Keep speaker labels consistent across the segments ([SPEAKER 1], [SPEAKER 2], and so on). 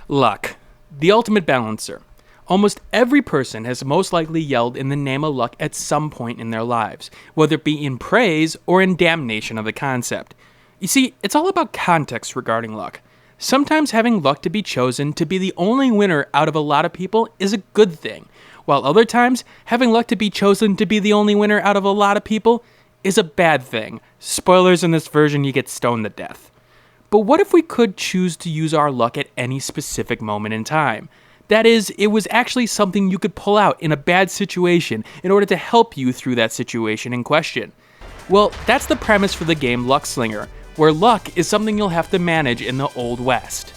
[SPEAKER 1] Luck, the ultimate balancer. Almost every person has most likely yelled in the name of luck at some point in their lives, whether it be in praise or in damnation of the concept. You see, it's all about context regarding luck. Sometimes having luck to be chosen to be the only winner out of a lot of people is a good thing, while other times, having luck to be chosen to be the only winner out of a lot of people is a bad thing. Spoilers, in this version, you get stoned to death. But what if we could choose to use our luck at any specific moment in time? That is, it was actually something you could pull out in a bad situation in order to help you through that situation in question. Well, that's the premise for the game Luckslinger, where luck is something you'll have to manage in the Old West.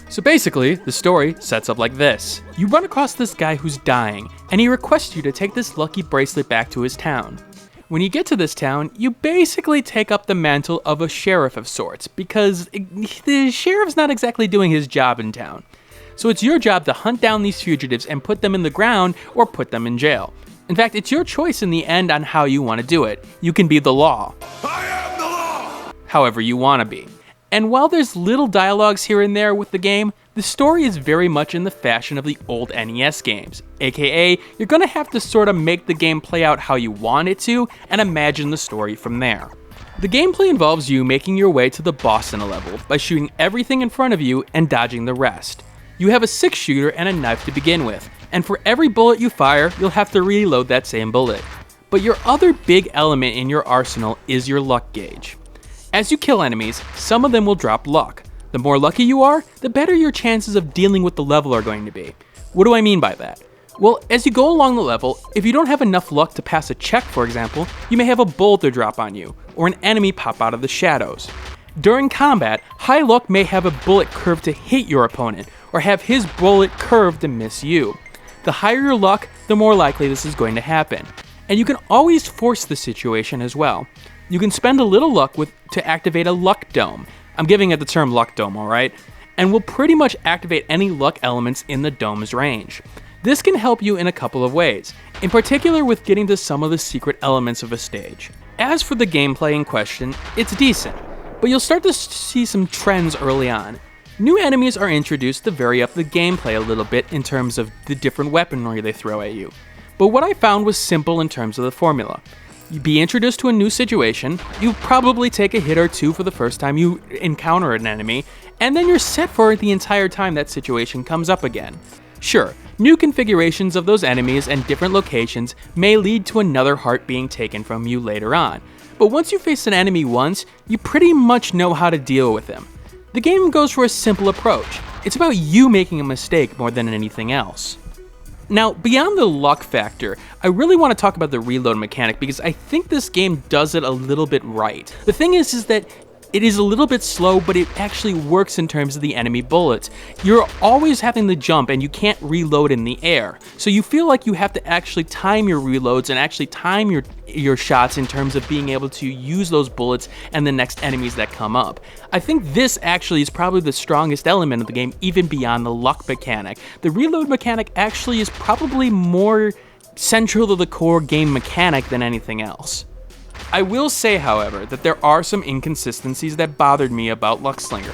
[SPEAKER 1] So basically, the story sets up like this. You run across this guy who's dying, and he requests you to take this lucky bracelet back to his town. When you get to this town, you basically take up the mantle of a sheriff of sorts, because the sheriff's not exactly doing his job in town. So it's your job to hunt down these fugitives and put them in the ground or put them in jail. In fact, it's your choice in the end on how you want to do it. You can be the law.
[SPEAKER 2] I am the law!
[SPEAKER 1] However you want to be. And while there's little dialogues here and there with the game, the story is very much in the fashion of the old NES games, aka you're gonna have to sort of make the game play out how you want it to and imagine the story from there. The gameplay involves you making your way to the boss in a level by shooting everything in front of you and dodging the rest. You have a 6-shooter and a knife to begin with, and for every bullet you fire, you'll have to reload that same bullet. But your other big element in your arsenal is your luck gauge. As you kill enemies, some of them will drop luck. The more lucky you are, the better your chances of dealing with the level are going to be. What do I mean by that? Well, as you go along the level, if you don't have enough luck to pass a check, for example, you may have a boulder drop on you, or an enemy pop out of the shadows. During combat, high luck may have a bullet curved to hit your opponent, or have his bullet curved to miss you. The higher your luck, the more likely this is going to happen. And you can always force the situation as well. You can spend a little luck to activate a luck dome. I'm giving it the term luck dome, alright? And will pretty much activate any luck elements in the dome's range. This can help you in a couple of ways, in particular with getting to some of the secret elements of a stage. As for the gameplay in question, it's decent, but you'll start to see some trends early on. New enemies are introduced to vary up the gameplay a little bit in terms of the different weaponry they throw at you. But what I found was simple in terms of the formula. You be introduced to a new situation, you probably take a hit or two for the first time you encounter an enemy, and then you're set for it the entire time that situation comes up again. Sure, new configurations of those enemies and different locations may lead to another heart being taken from you later on, but once you face an enemy once, you pretty much know how to deal with them. The game goes for a simple approach. It's about you making a mistake more than anything else. Now, beyond the luck factor, I really want to talk about the reload mechanic because I think this game does it a little bit right. The thing is that it is a little bit slow, but it actually works in terms of the enemy bullets. You're always having to jump and you can't reload in the air. So you feel like you have to actually time your reloads and actually time your shots in terms of being able to use those bullets and the next enemies that come up. I think this actually is probably the strongest element of the game, even beyond the luck mechanic. The reload mechanic actually is probably more central to the core game mechanic than anything else. I will say, however, that there are some inconsistencies that bothered me about Luckslinger.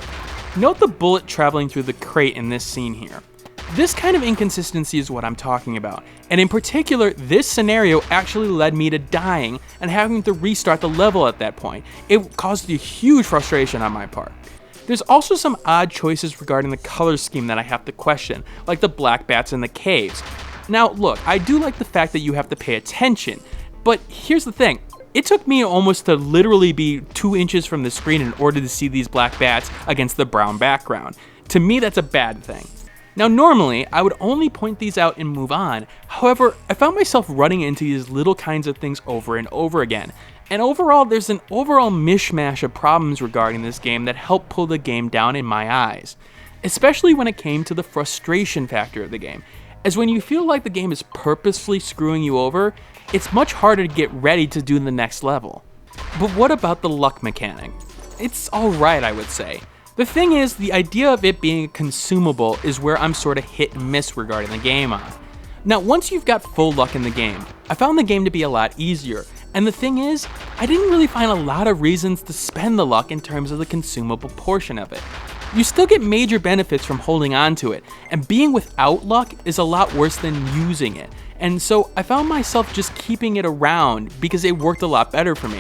[SPEAKER 1] Note the bullet traveling through the crate in this scene here. This kind of inconsistency is what I'm talking about, and in particular, this scenario actually led me to dying and having to restart the level at that point. It caused a huge frustration on my part. There's also some odd choices regarding the color scheme that I have to question, like the black bats in the caves. Now look, I do like the fact that you have to pay attention, but here's the thing. It took me almost to literally be 2 inches from the screen in order to see these black bats against the brown background. To me, that's a bad thing. Now normally, I would only point these out and move on. However, I found myself running into these little kinds of things over and over again. And overall, there's an overall mishmash of problems regarding this game that helped pull the game down in my eyes. Especially when it came to the frustration factor of the game. As when you feel like the game is purposefully screwing you over, it's much harder to get ready to do the next level. But what about the luck mechanic? It's alright, I would say. The thing is, the idea of it being a consumable is where I'm sort of hit and miss regarding the game on. Now, once you've got full luck in the game, I found the game to be a lot easier, and the thing is, I didn't really find a lot of reasons to spend the luck in terms of the consumable portion of it. You still get major benefits from holding on to it, and being without luck is a lot worse than using it, and so I found myself just keeping it around because it worked a lot better for me.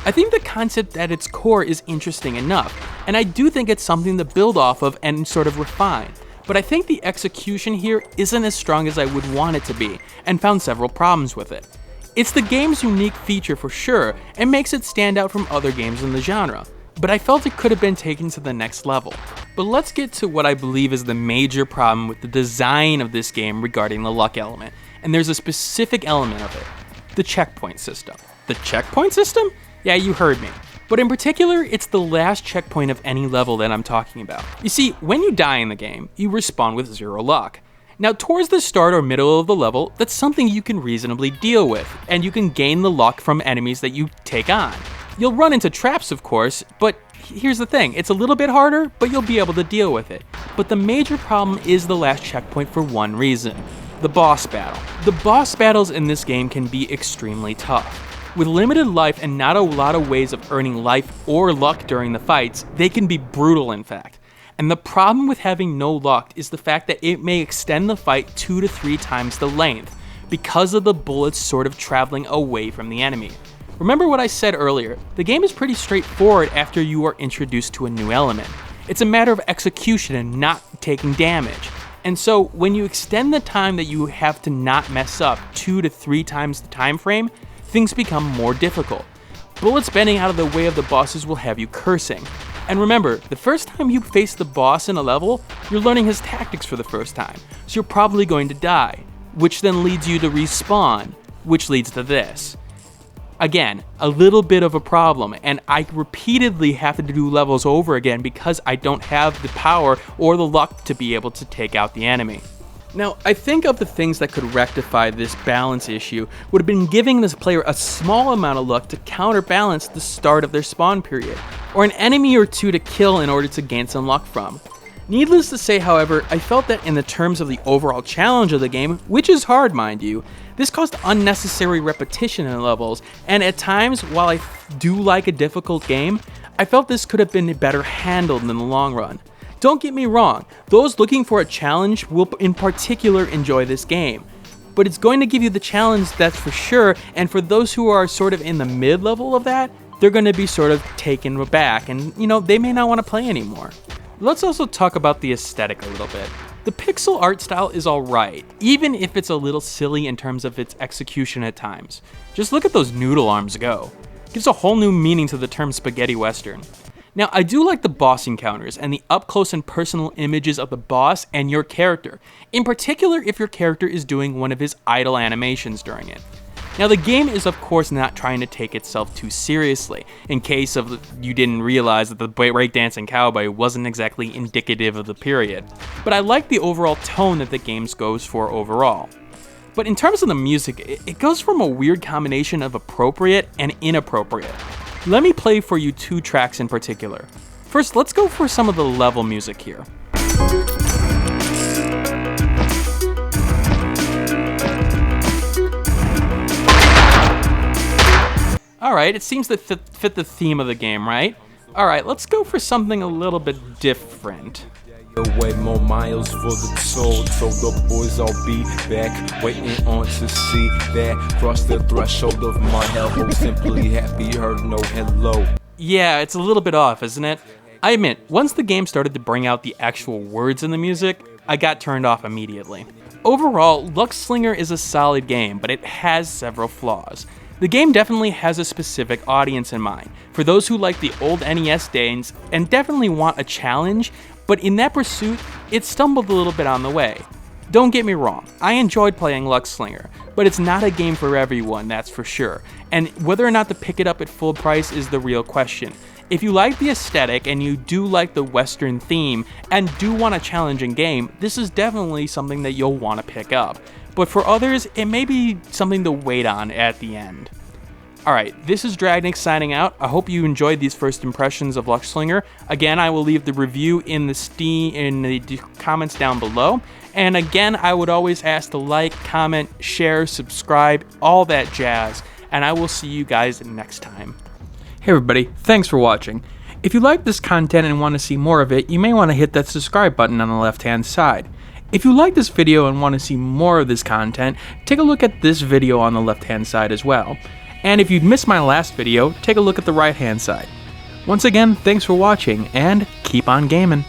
[SPEAKER 1] I think the concept at its core is interesting enough, and I do think it's something to build off of and sort of refine, but I think the execution here isn't as strong as I would want it to be, and found several problems with it. It's the game's unique feature for sure, and makes it stand out from other games in the genre, but I felt it could have been taken to the next level. But let's get to what I believe is the major problem with the design of this game regarding the luck element, and there's a specific element of it: the checkpoint system. The checkpoint system? Yeah, you heard me. But in particular, it's the last checkpoint of any level that I'm talking about. You see, when you die in the game, you respawn with 0 luck. Now, towards the start or middle of the level, that's something you can reasonably deal with, and you can gain the luck from enemies that you take on. You'll run into traps, of course, but here's the thing, it's a little bit harder, but you'll be able to deal with it. But the major problem is the last checkpoint for one reason: the boss battle. The boss battles in this game can be extremely tough. With limited life and not a lot of ways of earning life or luck during the fights, they can be brutal in fact. And the problem with having no luck is the fact that it may extend the fight 2 to 3 times the length because of the bullets sort of traveling away from the enemy. Remember what I said earlier, the game is pretty straightforward after you are introduced to a new element. It's a matter of execution and not taking damage. And so when you extend the time that you have to not mess up 2 to 3 times the time frame, things become more difficult. Bullets bending out of the way of the bosses will have you cursing. And remember, the first time you face the boss in a level, you're learning his tactics for the first time, so you're probably going to die, which then leads you to respawn, which leads to this. Again, a little bit of a problem, and I repeatedly have to do levels over again because I don't have the power or the luck to be able to take out the enemy. Now, I think of the things that could rectify this balance issue would have been giving this player a small amount of luck to counterbalance the start of their spawn period, or an enemy or two to kill in order to gain some luck from. Needless to say, however, I felt that in the terms of the overall challenge of the game, which is hard, mind you, this caused unnecessary repetition in levels, and at times, while I do like a difficult game, I felt this could have been better handled in the long run. Don't get me wrong, those looking for a challenge will in particular enjoy this game, but it's going to give you the challenge, that's for sure, and for those who are sort of in the mid-level of that, they're going to be sort of taken aback, and they may not want to play anymore. Let's also talk about the aesthetic a little bit. The pixel art style is alright, even if it's a little silly in terms of its execution at times. Just look at those noodle arms go. It gives a whole new meaning to the term spaghetti western. Now, I do like the boss encounters and the up-close and personal images of the boss and your character, in particular if your character is doing one of his idle animations during it. Now, the game is of course not trying to take itself too seriously, in case you didn't realize that the breakdancing cowboy wasn't exactly indicative of the period, but I like the overall tone that the game goes for overall. But in terms of the music, it goes from a weird combination of appropriate and inappropriate. Let me play for you 2 tracks in particular. First, let's go for some of the level music here. Alright, it seems to fit the theme of the game, right? Alright, let's go for something a little bit different.
[SPEAKER 2] Way more miles for the toll, so the boys all be back, waiting on to see that cross the threshold of my hell. Simply happy, heard no hello.
[SPEAKER 1] Yeah, it's a little bit off, isn't it? I admit, once the game started to bring out the actual words in the music, I got turned off immediately. Overall, Luckslinger is a solid game, but it has several flaws. The game definitely has a specific audience in mind, for those who like the old NES days and definitely want a challenge, but in that pursuit, it stumbled a little bit on the way. Don't get me wrong, I enjoyed playing Luckslinger, but it's not a game for everyone, that's for sure, and whether or not to pick it up at full price is the real question. If you like the aesthetic and you do like the Western theme and do want a challenging game, this is definitely something that you'll want to pick up. But for others, it may be something to wait on at the end. Alright, this is Dragnix signing out. I hope you enjoyed these first impressions of Luckslinger. Again, I will leave the review in the comments down below. And again, I would always ask to like, comment, share, subscribe, all that jazz. And I will see you guys next time. Hey everybody, thanks for watching. If you like this content and want to see more of it, you may want to hit that subscribe button on the left-hand side. If you like this video and want to see more of this content, take a look at this video on the left-hand side as well. And if you missed my last video, take a look at the right-hand side. Once again, thanks for watching, and keep on gaming.